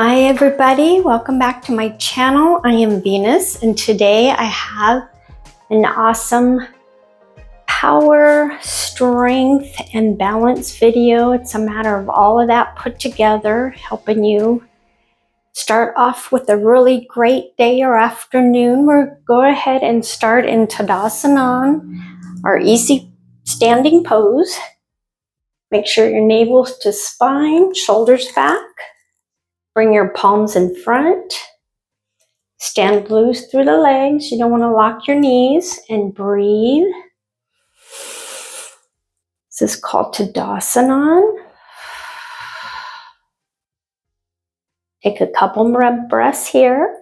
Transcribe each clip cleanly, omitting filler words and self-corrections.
Hi everybody, welcome back to my channel. I am Venus and today I have an awesome power, strength, and balance video. It's a matter of all of that put together, helping you start off with a really great day or afternoon. We'll go ahead and start in Tadasana, our easy standing pose. Make sure your navel's to spine, shoulders back. Bring your palms in front. Stand loose through the legs. You don't want to lock your knees and breathe. This is called Tadasana. Take a couple more breaths here,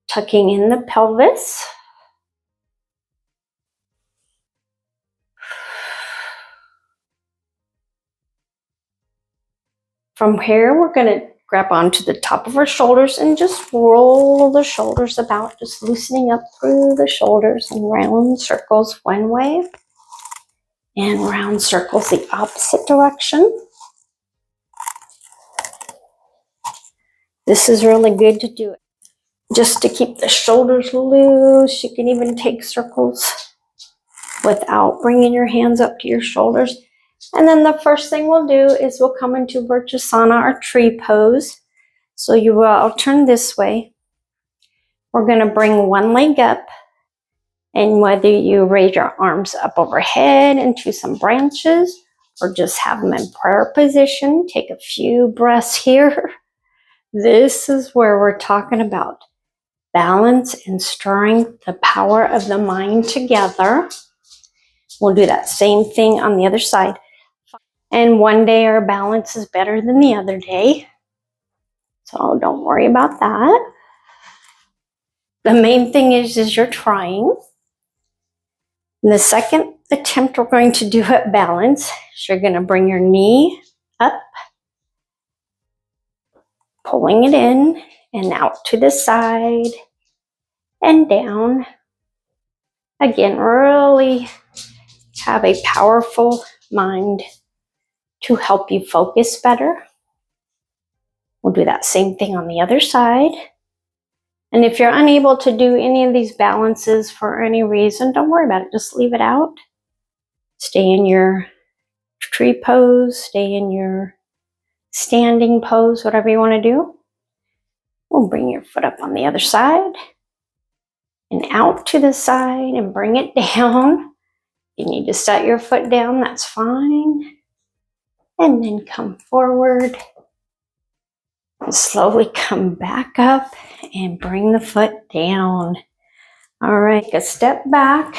tucking in the pelvis. From here, we're going to grab onto the top of our shoulders and just roll the shoulders about, just loosening up through the shoulders and round circles one way and round circles the opposite direction. This is really good to do it just to keep the shoulders loose. You can even take circles without bringing your hands up to your shoulders. And then the first thing we'll do is we'll come into Yogasanas, our tree pose. So I'll turn this way. We're going to bring one leg up, and whether you raise your arms up overhead into some branches or just have them in prayer position, take a few breaths here. This is where we're talking about balance and strength, the power of the mind together. We'll do that same thing on the other side. And one day our balance is better than the other day. So don't worry about that. The main thing is you're trying. And the second attempt we're going to do at balance is you're going to bring your knee up, pulling it in and out to the side and down. Again, really have a powerful mind to help you focus better. We'll do that same thing on the other side. And if you're unable to do any of these balances for any reason, don't worry about it. Just leave it out. Stay in your tree pose, stay in your standing pose, whatever you want to do. We'll bring your foot up on the other side and out to the side and bring it down. If you need to set your foot down, that's fine. And then come forward and slowly come back up and bring the foot down. All right, take a step back,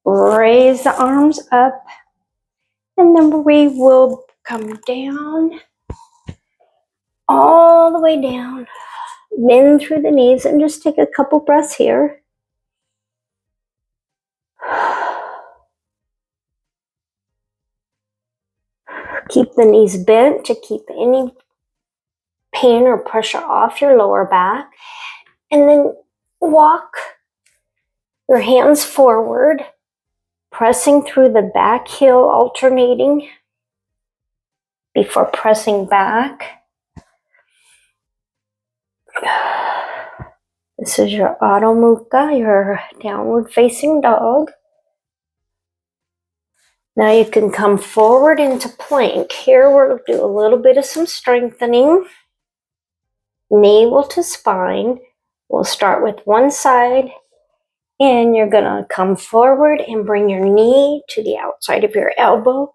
raise the arms up, and then we will come down, all the way down, bend through the knees, and just take a couple breaths here. Keep the knees bent to keep any pain or pressure off your lower back. And then walk your hands forward, pressing through the back heel, alternating before pressing back. This is your Adho Mukha, your downward facing dog. Now you can come forward into plank. Here we'll do a little bit of some strengthening. Navel to spine. We'll start with one side, and you're going to come forward and bring your knee to the outside of your elbow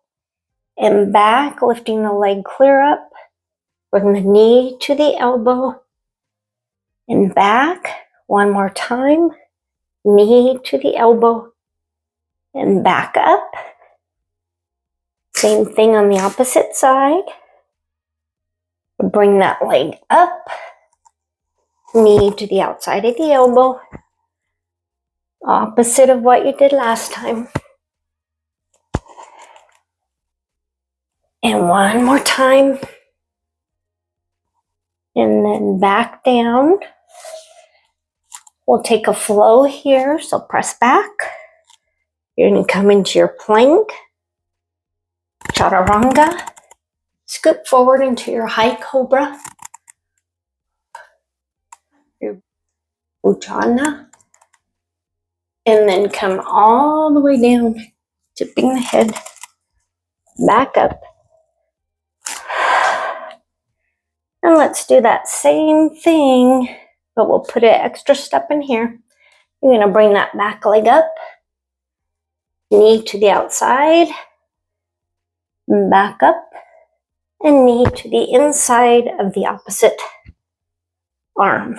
and back, lifting the leg clear up. Bring the knee to the elbow and back. One more time. Knee to the elbow and back up. Same thing on the opposite side. Bring that leg up. Knee to the outside of the elbow. Opposite of what you did last time. And one more time. And then back down. We'll take a flow here, so press back. You're going to come into your plank. Chaturanga. Scoot forward into your high cobra. your Ujjana. And then come all the way down, tipping the head back up. And let's do that same thing, but we'll put an extra step in here. You're going to bring that back leg up, knee to the outside, back up, and knee to the inside of the opposite arm.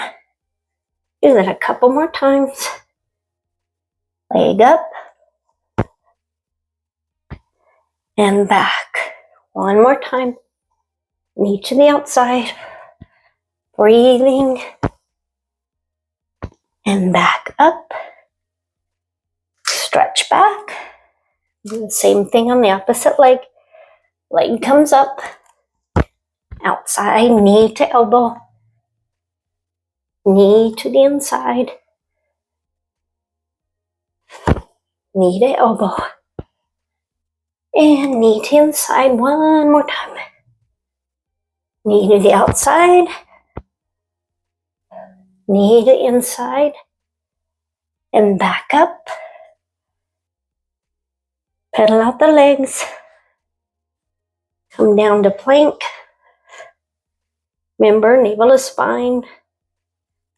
Do that a couple more times. Leg up and back. One more time. Knee to the outside. Breathing. And back up. Stretch back. Do the same thing on the opposite leg. Leg comes up. Outside, knee to elbow. Knee to the inside. Knee to elbow. And knee to inside one more time. Knee to the outside. Knee to inside. And back up. Pedal out the legs. Come down to plank. Remember, navel to spine.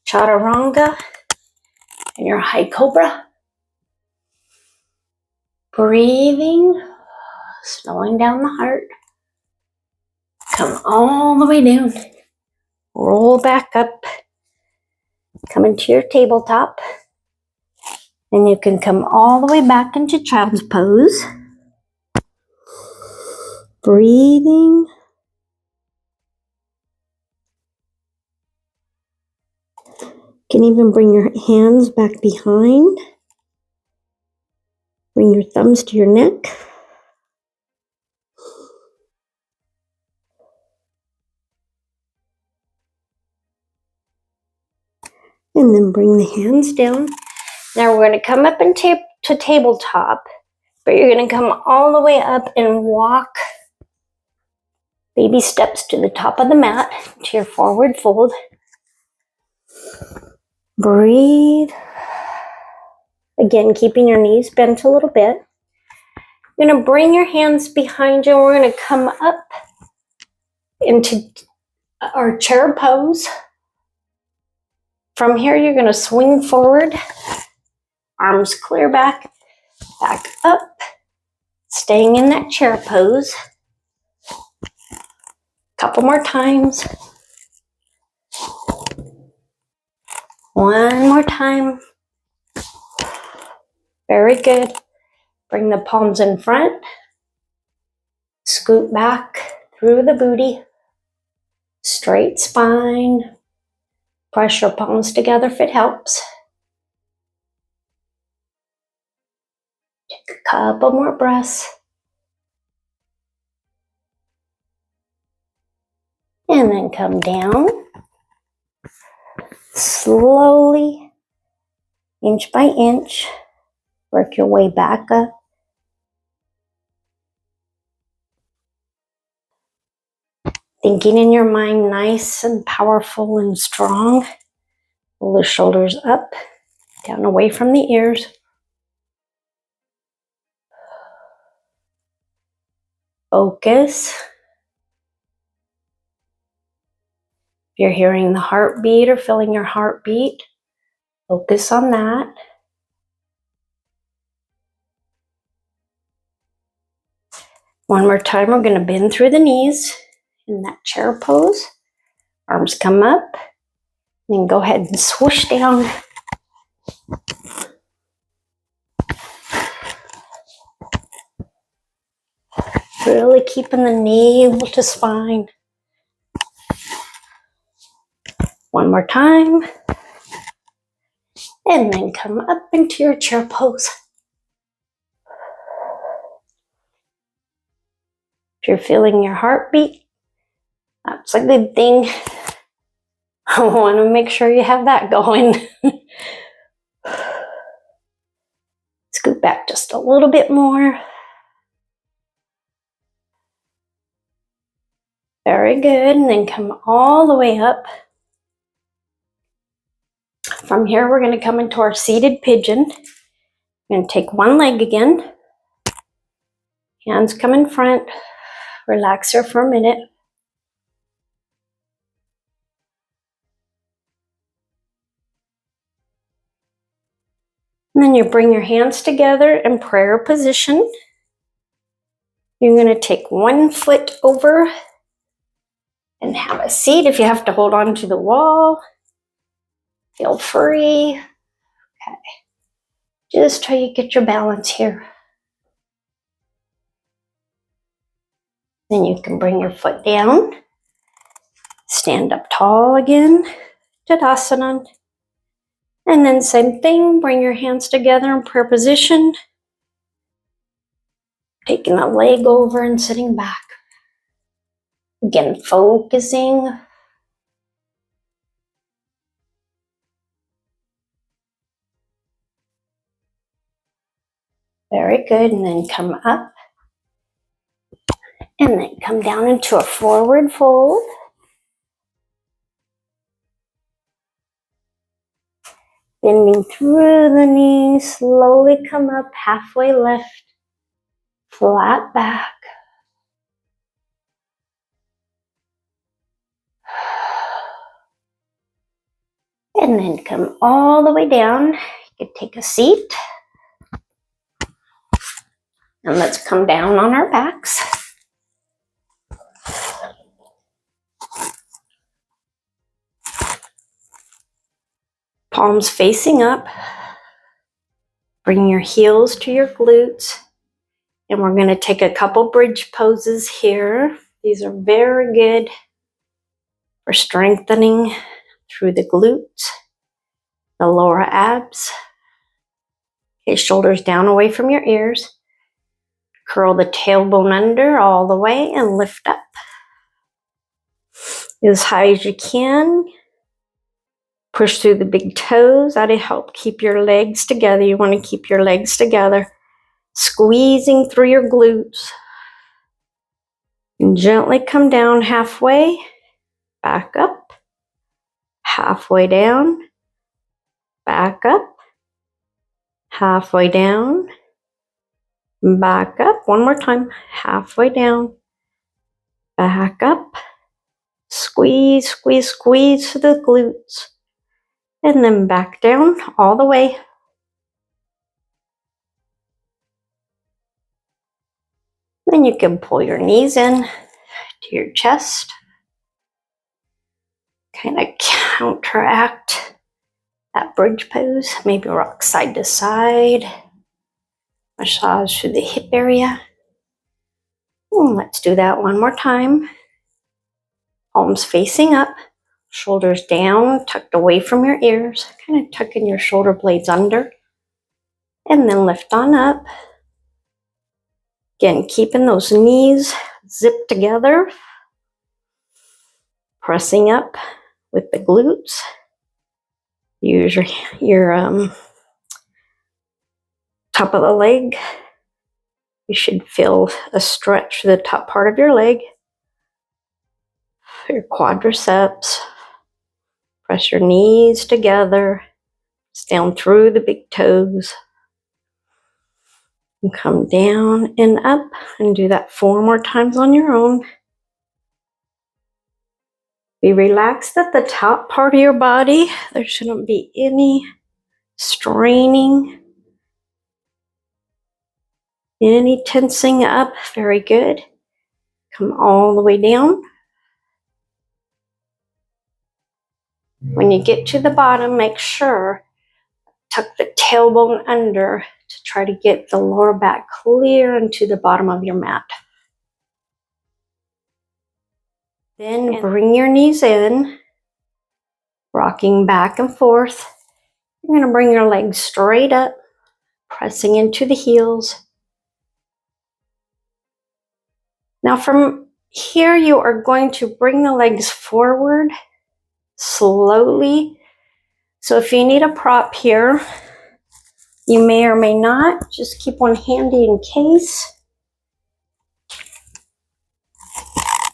Chaturanga. And your high cobra. Breathing. Slowing down the heart. Come all the way down. Roll back up. Come into your tabletop. And you can come all the way back into child's pose. Breathing. You can even bring your hands back behind. Bring your thumbs to your neck. And then bring the hands down. Now we're going to come up and to tabletop, but you're going to come all the way up and walk baby steps to the top of the mat, to your forward fold. Breathe. Again, keeping your knees bent a little bit. You're going to bring your hands behind you, and we're going to come up into our chair pose. From here, you're going to swing forward, arms clear back, back up, staying in that chair pose. Couple more times. One more time. Very good. Bring the palms in front. Scoot back through the booty. Straight spine. Press your palms together if it helps. Take a couple more breaths. And then come down. Slowly, inch by inch, work your way back up. Thinking in your mind, nice and powerful and strong. Pull the shoulders up, down away from the ears. Focus. If you're hearing the heartbeat or feeling your heartbeat, focus on that. One more time, we're going to bend through the knees in that chair pose. Arms come up. Then go ahead and swoosh down. Really keeping the navel to spine. One more time. And then come up into your chair pose. If you're feeling your heartbeat, that's a good thing. I want to make sure you have that going. Scoot back just a little bit more. Very good. And then come all the way up. From here, we're going to come into our seated pigeon. We're going to take one leg again. Hands come in front. Relax here for a minute. And then you bring your hands together in prayer position. You're going to take one foot over and have a seat. If you have to hold on to the wall, feel free. Okay. Just try to get your balance here. Then you can bring your foot down. Stand up tall again. Tadasana. And then same thing, bring your hands together in prayer position. Taking the leg over and sitting back. Again, focusing. Very good. And then come up. And then come down into a forward fold. Bending through the knees, slowly come up, halfway lift, flat back. And then come all the way down. You can take a seat. And let's come down on our backs. Palms facing up. Bring your heels to your glutes. And we're going to take a couple bridge poses here. These are very good for strengthening through the glutes, the lower abs. Okay, shoulders down away from your ears. Curl the tailbone under all the way and lift up as high as you can. Push through the big toes. That'll help keep your legs together. You want to keep your legs together. Squeezing through your glutes. And gently come down halfway. Back up. Halfway down. Back up. Halfway down. Back up. One more time. Halfway down. Back up. Squeeze, squeeze, squeeze to the glutes. And then back down all the way. Then you can pull your knees in to your chest. Kind of counteract that bridge pose. Maybe rock side to side. Massage through the hip area. Let's do that one more time. Palms facing up. Shoulders down, tucked away from your ears. Kind of tucking your shoulder blades under. And then lift on up. Again, keeping those knees zipped together. Pressing up with the glutes. Use your top of the leg. You should feel a stretch for the top part of your leg. Your quadriceps. Press your knees together. Down through the big toes. And come down and up. And do that 4 more times on your own. Be relaxed at the top part of your body. There shouldn't be any straining. Any tensing up. Very good. Come all the way down. When you get to the bottom, make sure tuck the tailbone under to try to get the lower back clear into the bottom of your mat. Then bring your knees in, rocking back and forth. You're going to bring your legs straight up, pressing into the heels. Now from here, you are going to bring the legs forward slowly. So if you need a prop here, you may or may not. Just keep one handy in case.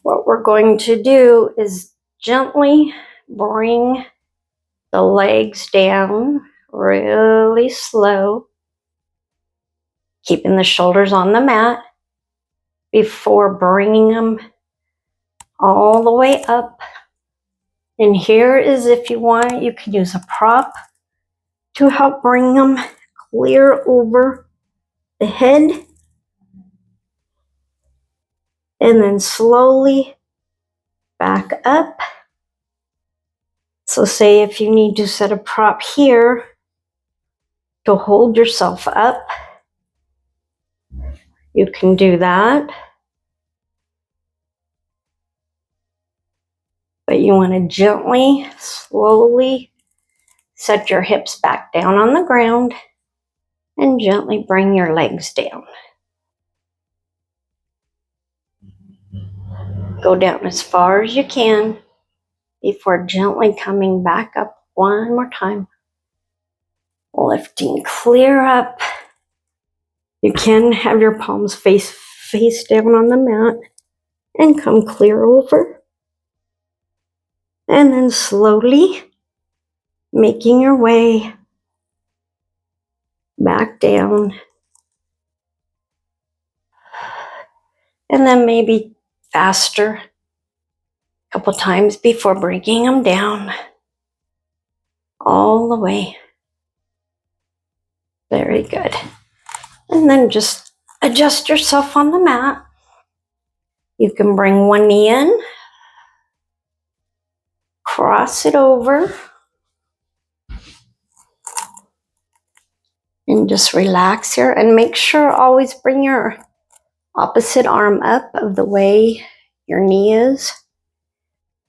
What we're going to do is gently bring the legs down really slow, keeping the shoulders on the mat before bringing them all the way up. And here is, if you want, you can use a prop to help bring them clear over the head. And then slowly back up. So say if you need to set a prop here to hold yourself up, you can do that. But you want to gently, slowly set your hips back down on the ground and gently bring your legs down. Go down as far as you can before gently coming back up one more time. Lifting clear up. You can have your palms face down on the mat and come clear over. And then slowly making your way back down. And then maybe faster a couple times before bringing them down all the way. Very good. And then just adjust yourself on the mat. You can bring one knee in, cross it over, and just relax here. And make sure always bring your opposite arm up of the way your knee is.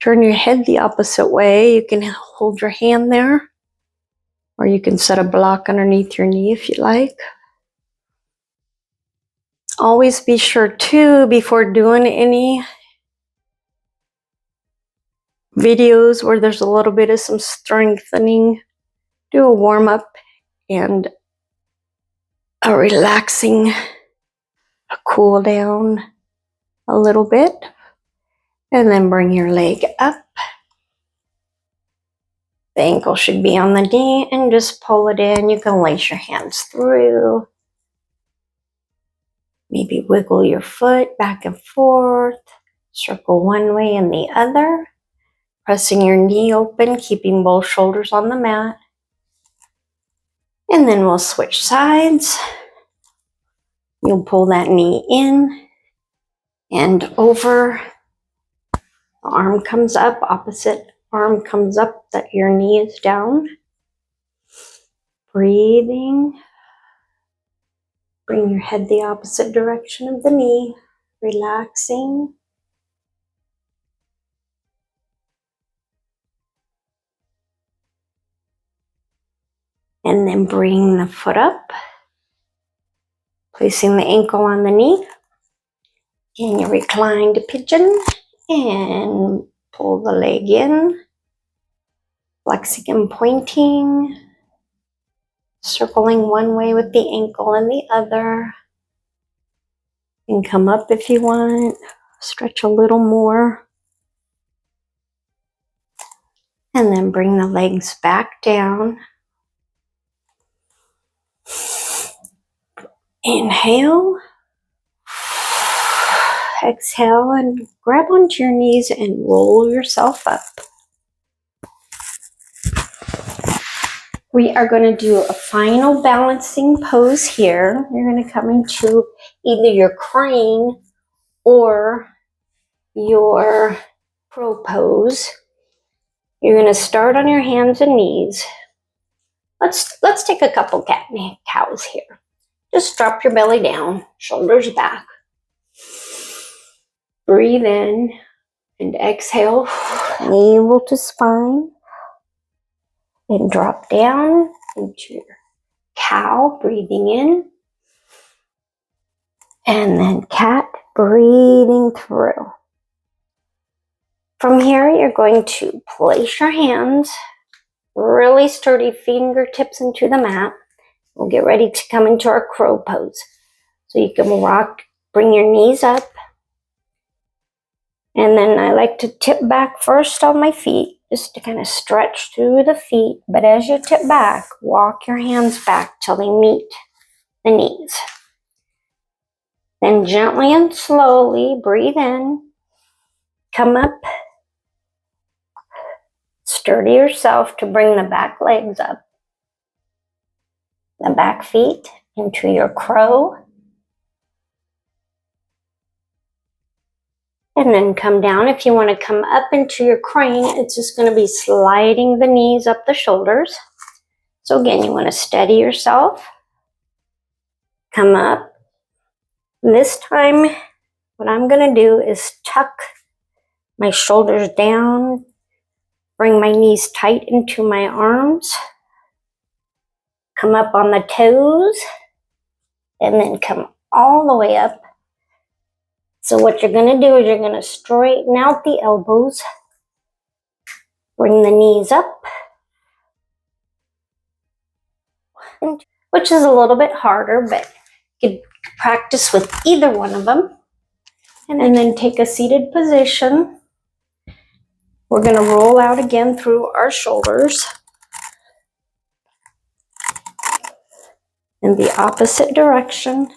Turn your head the opposite way. You can hold your hand there, or you can set a block underneath your knee if you like. Always be sure too, before doing any videos where there's a little bit of some strengthening, do a warm up and a relaxing, a cool down a little bit. And then bring your leg up. The ankle should be on the knee and just pull it in. You can lace your hands through. Maybe wiggle your foot back and forth. Circle one way and the other. Pressing your knee open, keeping both shoulders on the mat. And then we'll switch sides. You'll pull that knee in and over. The arm comes up, opposite arm comes up, that your knee is down. Breathing. Bring your head the opposite direction of the knee. Relaxing. And then bring the foot up. Placing the ankle on the knee. And you recline to pigeon. And pull the leg in. Flexing and pointing. Circling one way with the ankle and the other. You can come up if you want. Stretch a little more. And then bring the legs back down. Inhale. Exhale and grab onto your knees and roll yourself up. We are going to do a final balancing pose here. You're going to come into either your crane or your crow pose. You're going to start on your hands and knees. Let's take a couple cat and cows here. Just drop your belly down, shoulders back. Breathe in and exhale, navel to spine. And drop down into your cow, breathing in. And then cat, breathing through. From here, you're going to place your hands, really sturdy fingertips into the mat. We'll get ready to come into our crow pose. So you can rock, bring your knees up. And then I like to tip back first on my feet just to kind of stretch through the feet. But as you tip back, walk your hands back till they meet the knees. Then gently and slowly breathe in, come up, sturdy yourself to bring the back legs up, the back feet into your crow, and then come down. If you want to come up into your crane, it's just going to be sliding the knees up the shoulders. So again, you want to steady yourself, come up. And this time, what I'm going to do is tuck my shoulders down, bring my knees tight into my arms, come up on the toes, and then come all the way up. So what you're going to do is you're going to straighten out the elbows, bring the knees up, which is a little bit harder, but you could practice with either one of them. And then take a seated position. We're going to roll out again through our shoulders in the opposite direction.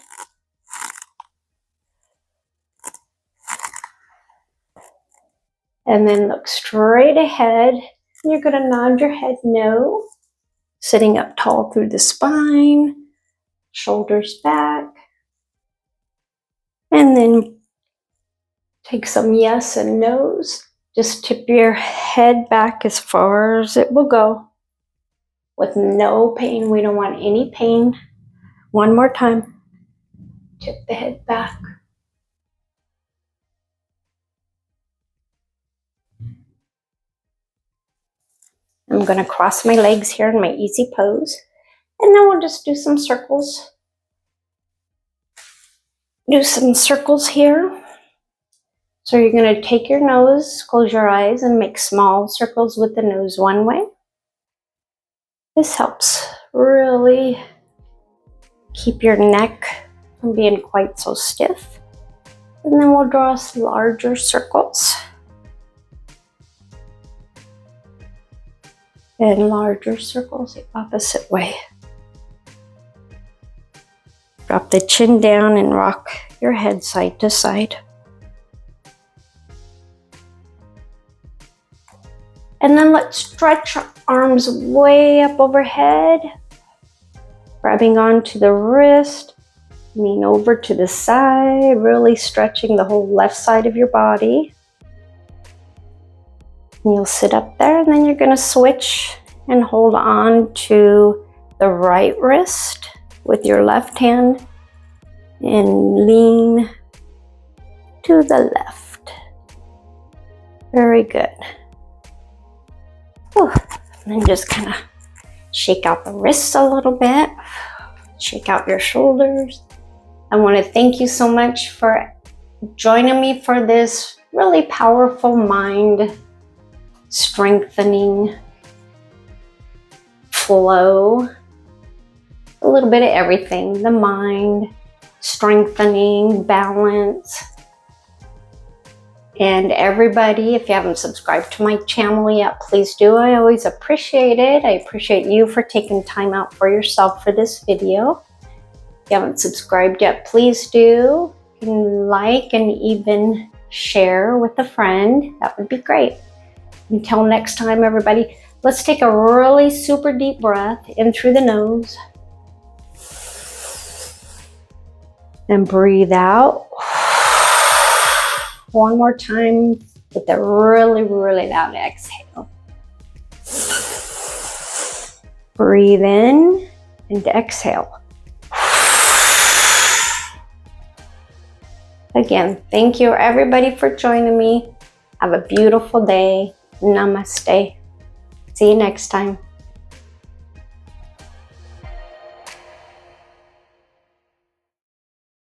And then look straight ahead. You're going to nod your head no. Sitting up tall through the spine, shoulders back. And then take some yes and no's. Just tip your head back as far as it will go with no pain. We don't want any pain. One more time. Tip the head back. I'm going to cross my legs here in my easy pose. And then we'll just do some circles. Do some circles here. So you're going to take your nose, close your eyes, and make small circles with the nose one way. This helps really keep your neck from being quite so stiff. And then we'll draw us larger circles. And larger circles the opposite way. Drop the chin down and rock your head side to side. And then let's stretch our arms way up overhead, grabbing onto the wrist, lean over to the side, really stretching the whole left side of your body. And you'll sit up there, and then you're going to switch and hold on to the right wrist with your left hand and lean to the left. Very good. Whew. And then just kind of shake out the wrists a little bit. Shake out your shoulders. I want to thank you so much for joining me for this really powerful mind strengthening flow. A little bit of everything. The mind, strengthening, balance. And everybody, if you haven't subscribed to my channel yet, please do. I always appreciate it. I appreciate you for taking time out for yourself for this video. If you haven't subscribed yet, please do. You can like and even share with a friend. That would be great. Until next time, everybody, let's take a really super deep breath in through the nose. And breathe out. One more time with a really, really loud exhale. Breathe in and exhale. Again, thank you everybody for joining me. Have a beautiful day. Namaste. See you next time.